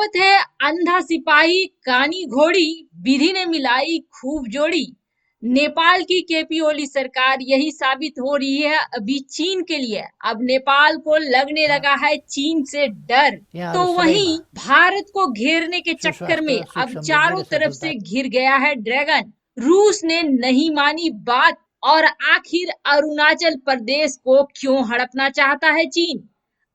कहावत है, अंधा सिपाही कानी घोड़ी, विधि ने मिलाई खूब जोड़ी। नेपाल की केपी ओली सरकार यही साबित हो रही है अभी चीन के लिए। अब नेपाल को लगने हाँ, लगा है चीन से डर। तो यहाँहरू वहीं सबैमा भारत को घेरने के चक्कर में सुस्वास्थ्य, सुख अब समृद्धि चारों र तरफ सफलता। से घिर गया है ड्रैगन। रूस ने नहीं मानी बात, और आखिर अरुणाचल प्रदेश को क्यों हड़पना चाहता है चीन?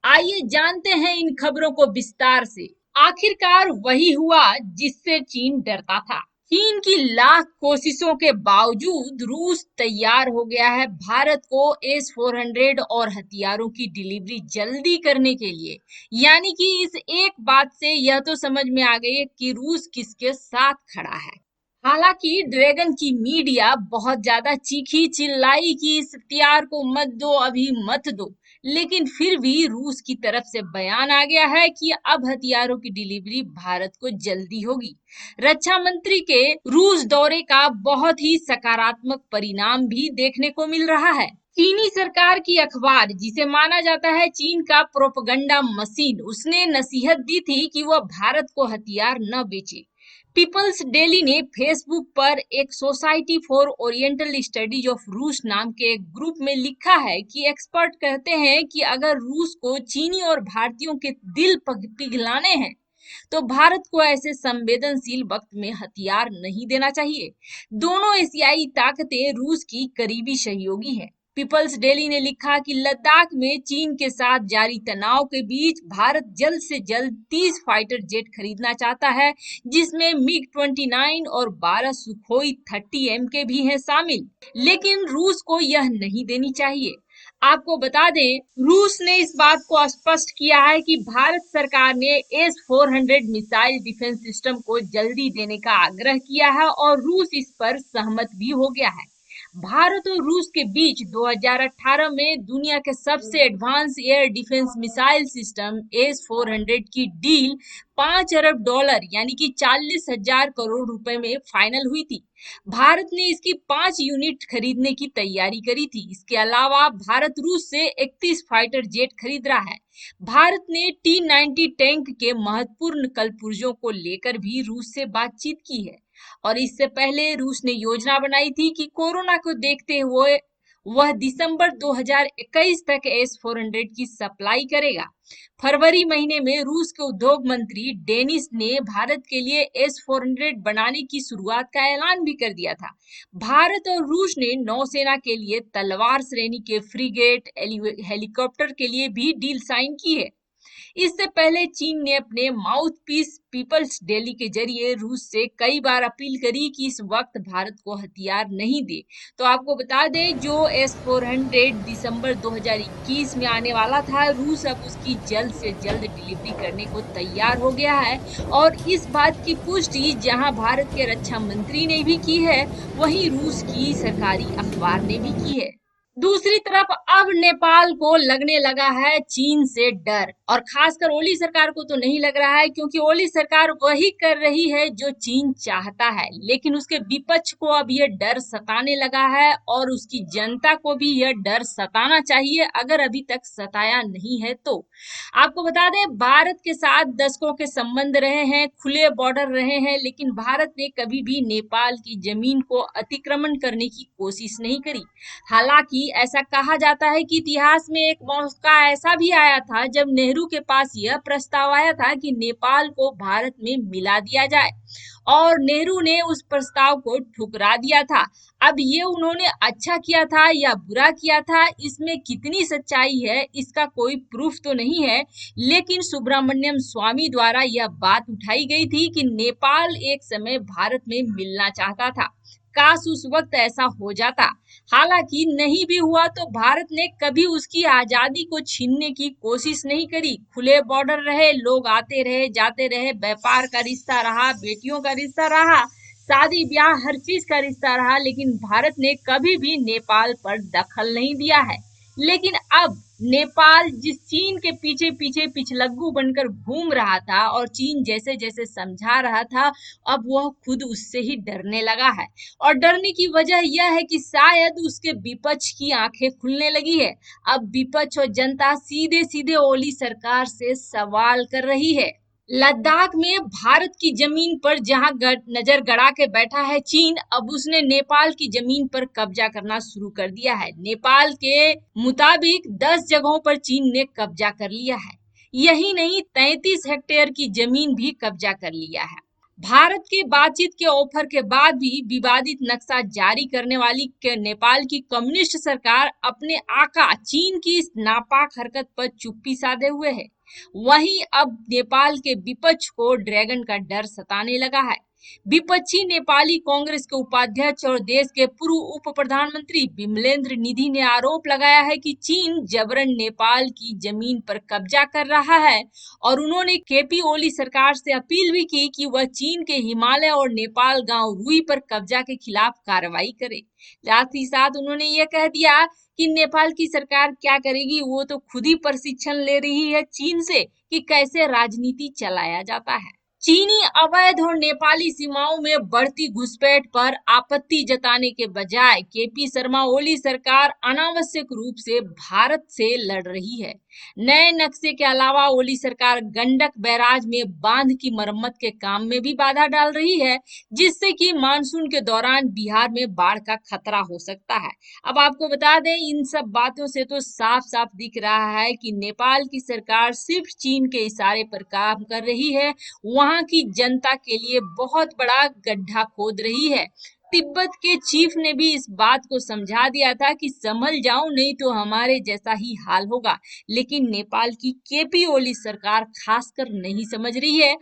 आइए जानते हैं इन खबरों को विस्तार से। आखिरकार वही हुआ जिससे चीन डरता था। चीन की लाख कोशिशों के बावजूद रूस तैयार हो गया है भारत को S-400 और हथियारों की डिलीवरी जल्दी करने के लिए। यानी कि इस एक बात से यह तो समझ में आ गई है कि रूस किसके साथ खड़ा है। हालांकि ड्रैगन की मीडिया बहुत ज्यादा चीखी चिल्लाई कि इस हथियार को मत दो, अभी मत दो, लेकिन फिर भी रूस की तरफ से बयान आ गया है कि अब हथियारों की डिलीवरी भारत को जल्दी होगी। रक्षा मंत्री के रूस दौरे का बहुत ही सकारात्मक परिणाम भी देखने को मिल रहा है। चीनी सरकार की अखबार, जिसे माना जाता है चीन का प्रोपगंडा मशीन, उसने नसीहत दी थी कि वह भारत को हथियार न बेचे। पीपल्स डेली ने फेसबुक पर एक society for oriental studies of रूस नाम के एक ग्रुप में लिखा है कि एक्सपर्ट कहते हैं कि अगर रूस को चीनी और भारतीयों के दिल पिघलाने हैं तो भारत को ऐसे संवेदनशील वक्त में हथियार नहीं देना चाहिए। दोनों एशियाई ताकतें रूस की करीबी सहयोगी हैं। पीपल्स डेली ने लिखा कि लद्दाख में चीन के साथ जारी तनाव के बीच भारत जल्द से जल्द 30 फाइटर जेट खरीदना चाहता है, जिसमें मिग 29 और 12 सुखोई 30M के भी हैं शामिल। लेकिन रूस को यह नहीं देनी चाहिए। आपको बता दें, रूस ने इस बात को स्पष्ट किया है कि भारत सरकार ने S-400 मिसाइल डिफेंस सिस्टम को जल्दी देने का आग्रह किया है और रूस इस पर सहमत भी हो गया है। भारत और रूस के बीच 2018 में दुनिया के सबसे advance air defence missile system S-400 की डील $5 अरब यानी कि 40,000 करोड़ रुपए में फाइनल हुई थी। भारत ने इसकी 5 यूनिट खरीदने की तैयारी करी थी। इसके अलावा भारत रूस से 31 फाइटर जेट खरीद रहा है। भारत ने T-90 टैंक के महत्वपूर्ण कलपुर्जों को लेकर भी रूस से बातचीत की है। और इससे पहले रूस ने योजना बनाई थी कि कोरोना को देखते हुए वह दिसंबर 2021 तक S-400 की सप्लाई करेगा। फरवरी महीने में रूस के उद्योग मंत्री डेनिस ने भारत के लिए S-400 बनाने की शुरुआत का ऐलान भी कर दिया था। भारत और रूस ने नौसेना के लिए तलवार श्रेणी के फ्रिगेट, हेलीकॉप्टर के लिए भी डील साइन की है। इससे पहले चीन ने अपने माउथ पीस पीपल्स डेली के जरिए रूस से कई बार अपील करी कि इस वक्त भारत को हथियार नहीं दे। तो आपको बता दें, जो S-400 दिसंबर 2021 में आने वाला था, रूस अब उसकी जल्द से जल्द डिलीवरी करने को तैयार हो गया है। और इस बात की पुष्टि जहां भारत के रक्षा मंत्री ने भी की है, वहीं रूस की सरकारी अखबार ने भी की है। दूसरी तरफ अब नेपाल को लगने लगा है चीन से डर, और खासकर ओली सरकार को तो नहीं लग रहा है, क्योंकि ओली सरकार वही कर रही है जो चीन चाहता है। लेकिन उसके विपक्ष को अब यह डर सताने लगा है और उसकी जनता को भी यह डर सताना चाहिए, अगर अभी तक सताया नहीं है तो। आपको बता दें, भारत के साथ दशकों के संबंध रहे हैं, खुले बॉर्डर रहे हैं, लेकिन भारत ने कभी भी नेपाल की जमीन को अतिक्रमण करने की कोशिश नहीं करी। हालांकि ऐसा कहा जाता है कि इतिहास में एक मौका ऐसा भी आया था जब नेहरू के पास यह प्रस्ताव आया था कि नेपाल को भारत में मिला दिया जाए, और नेहरू ने उस प्रस्ताव को ठुकरा दिया था। अब ये उन्होंने अच्छा किया था या बुरा किया था, इसमें कितनी सच्चाई है इसका कोई प्रूफ तो नहीं है, लेकिन सुब्रमण्यम स्वामी द्वारा यह बात उठाई गई थी कि नेपाल एक समय भारत में मिलना चाहता था। काश उस वक्त ऐसा हो जाता। हालांकि नहीं भी हुआ तो भारत ने कभी उसकी आजादी को छीनने की कोशिश नहीं करी। खुले बॉर्डर रहे, लोग आते रहे जाते रहे, व्यापार का रिश्ता रहा, बेटियों का रिश्ता रहा, शादी ब्याह हर चीज का रिश्ता रहा, लेकिन भारत ने कभी भी नेपाल पर दखल नहीं दिया है। लेकिन अब नेपाल जिस चीन के पीछे पीछे पिछलग्गू बनकर घूम रहा था और चीन जैसे जैसे समझा रहा था, अब वह खुद उससे ही डरने लगा है। और डरने की वजह यह है कि शायद उसके विपक्ष की आंखें खुलने लगी है। अब विपक्ष और जनता सीधे सीधे ओली सरकार से सवाल कर रही है। लद्दाख में भारत की जमीन पर जहां नजर गड़ा के बैठा है चीन, अब उसने नेपाल की जमीन पर कब्जा करना शुरू कर दिया है। नेपाल के मुताबिक 10 जगहों पर चीन ने कब्जा कर लिया है। यही नहीं, 33 हेक्टेयर की जमीन भी कब्जा कर लिया है। भारत के बातचीत के ऑफर के बाद भी विवादित नक्शा जारी करने वाली नेपाल की कम्युनिस्ट सरकार अपने आका चीन की इस नापाक हरकत पर चुप्पी साधे हुए है। वहीं अब नेपाल के विपक्ष को ड्रैगन का डर सताने लगा है। विपक्षी नेपाली कांग्रेस के उपाध्यक्ष और देश के पूर्व उप प्रधानमंत्री विमलेंद्र निधि ने आरोप लगाया है कि चीन जबरन नेपाल की जमीन पर कब्जा कर रहा है और उन्होंने केपी ओली सरकार से अपील भी की कि वह चीन के हिमालय और नेपाल गांव रुई पर कब्जा के खिलाफ कार्रवाई करे। साथ ही साथ उन्होंने यह कह दिया कि नेपाल की सरकार क्या करेगी, वो तो खुद ही प्रशिक्षण ले रही है चीन से कि कैसे राजनीति चलाया जाता है। चीनी अवैध और नेपाली सीमाओं में बढ़ती घुसपैठ पर आपत्ति जताने के बजाय केपी शर्मा ओली सरकार अनावश्यक रूप से भारत से लड़ रही है। नए नक्शे के अलावा ओली सरकार गंडक बैराज में बांध की मरम्मत के काम में भी बाधा डाल रही है, जिससे कि मानसून के दौरान बिहार में बाढ़ का खतरा हो सकता है। अब आपको बता दें, इन सब बातों से तो साफ साफ दिख रहा है कि नेपाल की सरकार सिर्फ चीन के इशारे पर काम कर रही है, वहां की जनता के लिए बहुत बड़ा गड्ढा खोद रही है। तिब्बत के चीफ ने भी इस बात को समझा दिया था कि संभल जाओ, नहीं तो हमारे जैसा ही हाल होगा। लेकिन नेपाल की केपी ओली सरकार खासकर नहीं समझ रही है।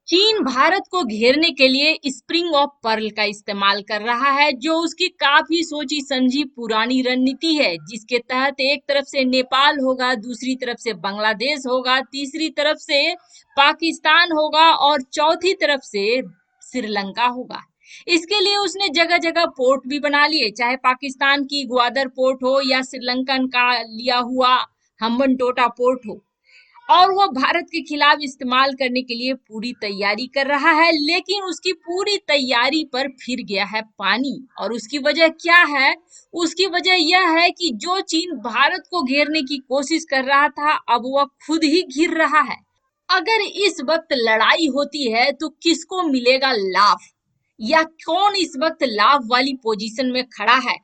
चीन भारत को घेरने के लिए स्प्रिंग ऑफ पर्ल का इस्तेमाल कर रहा है, जो उसकी काफी सोची समझी पुरानी रणनीति है, जिसके तहत एक तरफ से नेपाल होगा, दूसरी तरफ से बांग्लादेश होगा, तीसरी तरफ से पाकिस्तान होगा और चौथी तरफ से श्रीलंका होगा। इसके लिए उसने जगह जगह पोर्ट भी बना लिए, चाहे पाकिस्तान की ग्वादर पोर्ट हो या श्रीलंकन का लिया हुआ हम्बनटोटा पोर्ट हो, और वो भारत के खिलाफ इस्तेमाल करने के लिए पूरी तैयारी कर रहा है। लेकिन उसकी पूरी तैयारी पर फिर गया है पानी, और उसकी वजह क्या है? उसकी वजह यह है कि जो चीन भारत को घेरने की कोशिश कर रहा था, अब वह खुद ही घिर रहा है। अगर इस वक्त लड़ाई होती है तो किसको मिलेगा लाभ, या कौन इस वक्त लाभ वाली पोजीशन में खड़ा है?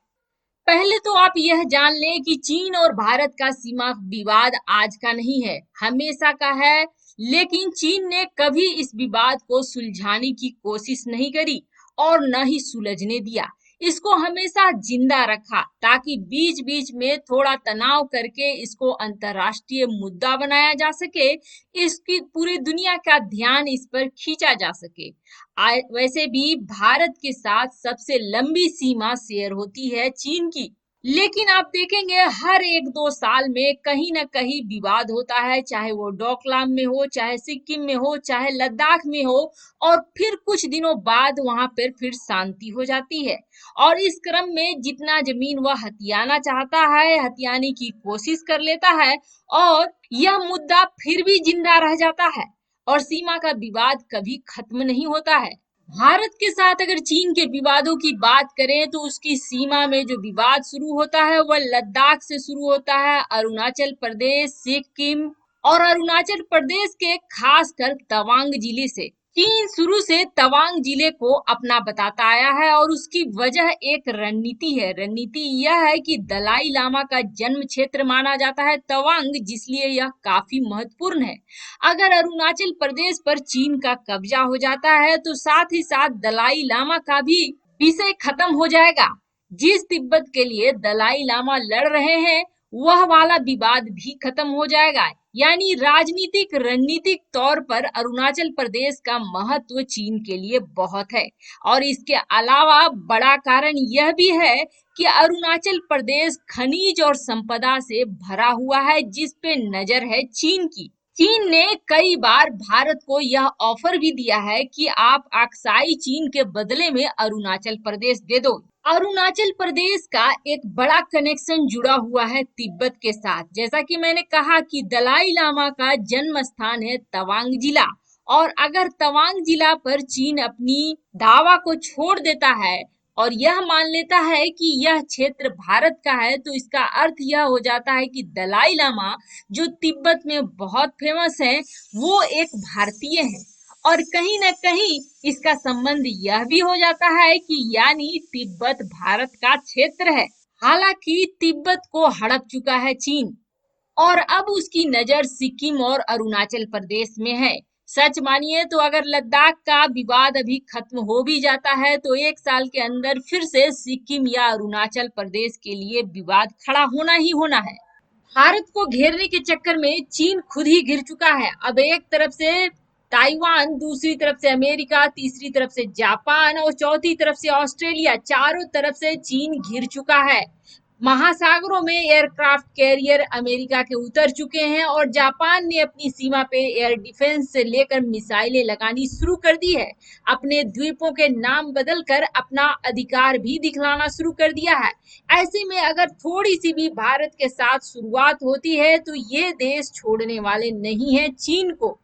पहले तो आप यह जान लें कि चीन और भारत का सीमा विवाद आज का नहीं है, हमेशा का है। लेकिन चीन ने कभी इस विवाद को सुलझाने की कोशिश नहीं करी और न ही सुलझने दिया। इसको हमेशा जिंदा रखा ताकि बीच बीच में थोड़ा तनाव करके इसको अंतरराष्ट्रीय मुद्दा बनाया जा सके, इसकी पूरी दुनिया का ध्यान इस पर खींचा जा सके। वैसे भी भारत के साथ सबसे लंबी सीमा शेयर होती है चीन की, लेकिन आप देखेंगे हर 1-2 साल में कहीं ना कहीं विवाद होता है, चाहे वो डोकलाम में हो, चाहे सिक्किम में हो, चाहे लद्दाख में हो, और फिर कुछ दिनों बाद वहां पर फिर शांति हो जाती है। और इस क्रम में जितना जमीन वह हथियाना चाहता है, हथियाने की कोशिश कर लेता है, और यह मुद्दा फिर भी जिंदा रह जाता है और सीमा का विवाद कभी खत्म नहीं होता है। भारत के साथ अगर चीन के विवादों की बात करें तो उसकी सीमा में जो विवाद शुरू होता है वह लद्दाख से शुरू होता है, अरुणाचल प्रदेश, सिक्किम और अरुणाचल प्रदेश के खासकर तवांग जिले से। चीन शुरू से तवांग जिले को अपना बताता आया है और उसकी वजह एक रणनीति है। रणनीति यह है कि दलाई लामा का जन्म क्षेत्र माना जाता है तवांग, जिसलिए यह काफी महत्वपूर्ण है। अगर अरुणाचल प्रदेश पर चीन का कब्जा हो जाता है तो साथ ही साथ दलाई लामा का भी विषय खत्म हो जाएगा। जिस तिब्बत के लिए दलाई लामा लड़ रहे हैं वह वाला विवाद भी खत्म हो जाएगा। यानी राजनीतिक रणनीतिक तौर पर अरुणाचल प्रदेश का महत्व चीन के लिए बहुत है। और इसके अलावा बड़ा कारण यह भी है कि अरुणाचल प्रदेश खनिज और संपदा से भरा हुआ है, जिस पे नजर है चीन की। चीन ने कई बार भारत को यह ऑफर भी दिया है कि आप अक्साई चीन के बदले में अरुणाचल प्रदेश दे दो। अरुणाचल प्रदेश का एक बड़ा कनेक्शन जुड़ा हुआ है तिब्बत के साथ। जैसा कि मैंने कहा कि दलाई लामा का जन्म स्थान है तवांग जिला, और अगर तवांग जिला पर चीन अपनी दावा को छोड़ देता है और यह मान लेता है कि यह क्षेत्र भारत का है, तो इसका अर्थ यह हो जाता है कि दलाई लामा जो तिब्बत में बहुत फेमस है, वो एक भारतीय है। और कहीं न कहीं इसका संबंध यह भी हो जाता है कि यानी तिब्बत भारत का क्षेत्र है। हालांकि तिब्बत को हड़प चुका है चीन और अब उसकी नजर सिक्किम और अरुणाचल प्रदेश में है। सच मानिए तो अगर लद्दाख का विवाद अभी खत्म हो भी जाता है तो 1 साल के अंदर फिर से सिक्किम या अरुणाचल प्रदेश के लिए विवाद खड़ा होना ही होना है। भारत को घेरने के चक्कर में चीन खुद ही घिर चुका है। अब एक तरफ से ताइवान, दूसरी तरफ से अमेरिका, तीसरी तरफ से जापान और चौथी तरफ से ऑस्ट्रेलिया, चारों तरफ से चीन घिर चुका है। महासागरों में एयरक्राफ्ट कैरियर अमेरिका के उतर चुके हैं और जापान ने अपनी सीमा पे एयर डिफेंस से लेकर मिसाइलें लगानी शुरू कर दी है। अपने द्वीपों के नाम बदलकर अपना अधिकार भी दिखलाना शुरू कर दिया है। ऐसे में अगर थोड़ी सी भी भारत के साथ शुरुआत होती है तो ये देश छोड़ने वाले नहीं है चीन को।